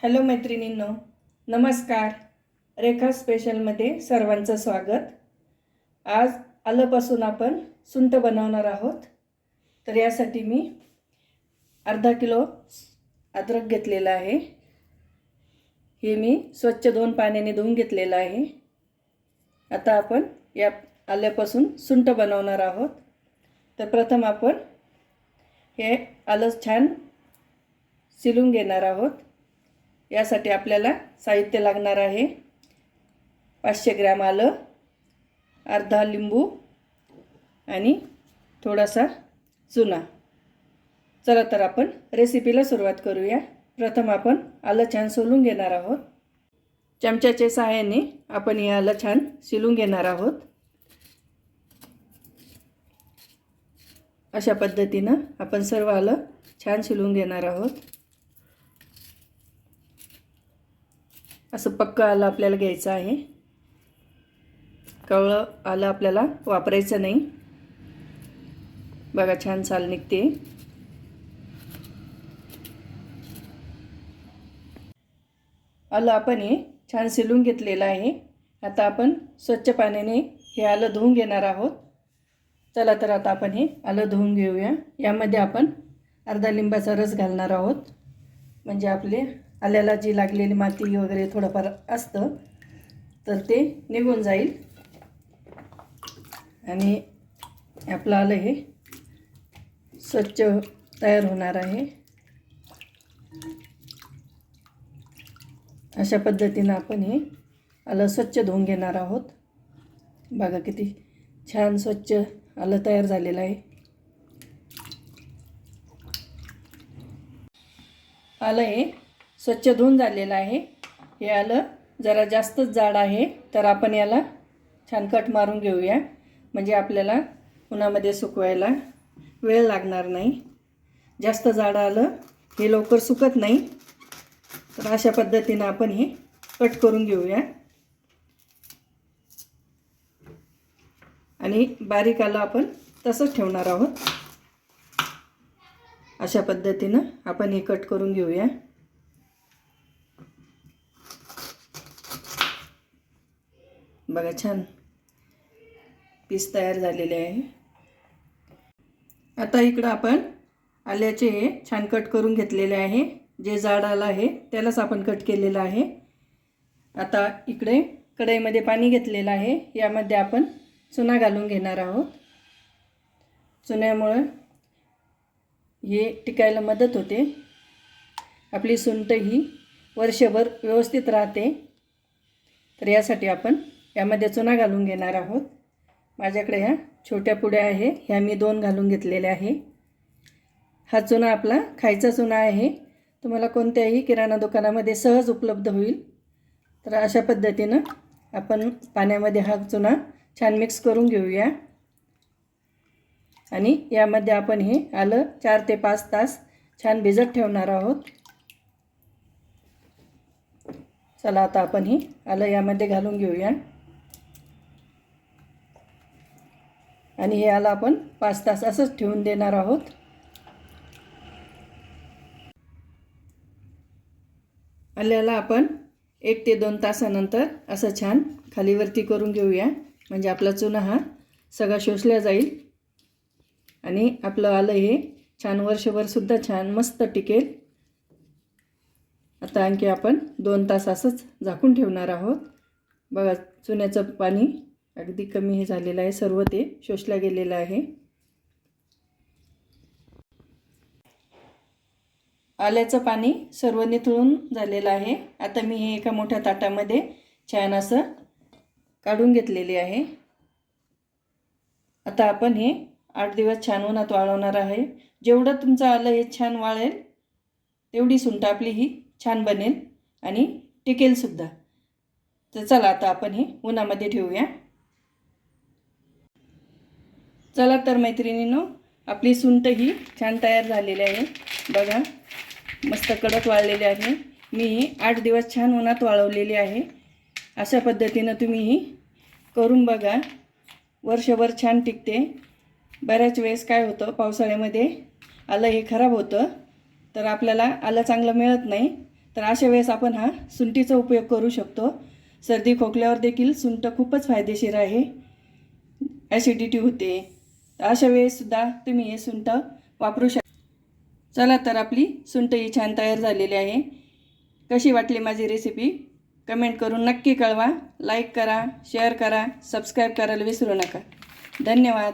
Hello मैत्रिणींनो, नमस्कार. रेखा स्पेशलमध्ये सर्वांचं स्वागत. आज आल्यापासून आपण सुंठ बनवणार आहोत. तर यासाठी मी अर्धा किलो अद्रक घेतलेला आहे. हे मी स्वच्छ 2 पाण्याने धुवून घेतलेलं आहे. आता आपण या आल्यापासून सुंठ बनवणार आहोत. तर प्रथम आपण हे आलं छान शिलून घेणार आहोत. यासाठी आपल्याला साहित्य लागणार आहे 500 ग्रॅम आलं, अर्धा लिंबू आणि थोडासा चुना. चला तर आपण रेसिपीला सुरुवात करूया. प्रथम आपण आलं छान सोलून घेणार आहोत. चमच्याच्या सहाय्याने आपण हे आलं छान शिलून घेणार आहोत. अशा पद्धतीनं आपण सर्व आलं छान शिलून घेणार आहोत. असं पक्क आलं आपल्याला घ्यायचं आहे. कवळं आलं आपल्याला वापरायचं नाही. बघा छान साल निघते. आलं आपण हे छान शिलून घेतलेलं आहे. आता आपण स्वच्छ पाण्याने हे आलं धुवून घेणार आहोत. चला तर आता आपण हे आलं धुवून घेऊया. यामध्ये आपण अर्धा लिंबाचा रस घालणार आहोत. म्हणजे आपले आल्याला जी लागलेली माती वगैरे थोडंफार असतं तर ते निघून जाईल आणि आपलं आलं हे स्वच्छ तयार होणार आहे. अशा पद्धतीनं आपण हे आलं स्वच्छ धुवून घेणार आहोत. बघा किती छान स्वच्छ आलं तयार झालेलं आहे. आलं हे स्वच्छ धुवून झालेलं आहे. हे आलं जरा जास्तच जाड आहे तर आपण याला छान कट मारून घेऊया. म्हणजे आपल्याला उन्हामध्ये सुकवायला वेळ लागणार नाही. जास्त जाड आलं हे लवकर सुकत नाही. तर अशा पद्धतीनं आपण हे कट करून घेऊया. आणि बारीक आलं आपण तसंच ठेवणार आहोत. अशा पद्धतीनं आपण हे कट करून घेऊया. बघा छान पीस तयार झालेले आहे. आता इकडं आपण आल्याचे हे छान कट करून घेतलेले आहे. जे जाड आलं आहे त्यालाच आपण कट केलेलं आहे. आता इकडे कढईमध्ये पाणी घेतलेलं आहे. यामध्ये आपण चुना घालून घेणार आहोत. चुन्यामुळे हे टिकायला मदत होते. आपली सुंठ ही वर्षभर व्यवस्थित राहते. तर यासाठी आपण यामध्ये चुना घालून घेणार आहोत. माझ्याकडे ह्या छोट्या पुड्या आहे, ह्या मी 2 घालून घेतलेल्या आहे. हा चुना आपला खायचा चुना आहे. तुम्हाला कोणत्याही किराणा दुकानामध्ये सहज उपलब्ध होईल. तर अशा पद्धतीनं आपण पाण्यामध्ये हा चुना छान मिक्स करून घेऊया. आणि यामध्ये आपण हे आलं 4 ते 5 तास छान भिजत ठेवणार आहोत. चला आता आपण हे आलं यामध्ये घालून घेऊया. आणि हे आलं आपण 5 तास असंच ठेवून देणार आहोत. आल्याला आपण 1 ते 2 तासानंतर असं छान खालीवरती करून घेऊया. म्हणजे आपला चुना हा सगळा शोषला जाईल आणि आपलं आलं हे छान वर्षभरसुद्धा छान मस्त टिकेल. आता आणखी आपण 2 तास असंच झाकून ठेवणार आहोत. बघा चुन्याचं पाणी अगदी कमी हे झालेलं आहे. सर्व ते शोषलं गेलेलं आहे. आल्याचं पाणी सर्व निथळून झालेलं आहे. आता मी हे एका मोठ्या ताटामध्ये छान असं काढून घेतलेले आहे. आता आपण हे 8 दिवस छान उन्हात वाळवणार आहे. जेवढं तुमचं आलं हे छान वाळेल तेवढी सुंठ आपली ही छान बनेल आणि टिकेल सुद्धा. तर चला आता आपण हे उन्हामध्ये ठेवूया. चला तर मैत्रिणींनो, आपली सुंठ ही छान तयार झालेली आहे. बघा मस्त कडक वाळलेली आहे. मी ही 8 दिवस छान उन्हात वाळवलेली आहे. अशा पद्धतीनं तुम्ही ही करून बघा. वर्षभर छान टिकते. बऱ्याच वेळेस काय होतं पावसाळ्यामध्ये आलं हे खराब होतं तर आपल्याला आलं चांगलं मिळत नाही. तर अशा वेळेस आपण हा सुंठीचा उपयोग करू शकतो. सर्दी खोकल्यावर देखील सुंठ खूपच फायदेशीर आहे. ॲसिडिटी होते, तर अशा वेळेससुद्धा तुम्ही हे सुंठ वापरू शकता. चला तर आपली सुंठ ही छान तयार झालेली आहे. कशी वाटली माझी रेसिपी कमेंट करून नक्की कळवा. लाईक करा, शेअर करा, सबस्क्राईब करायला विसरू नका. धन्यवाद.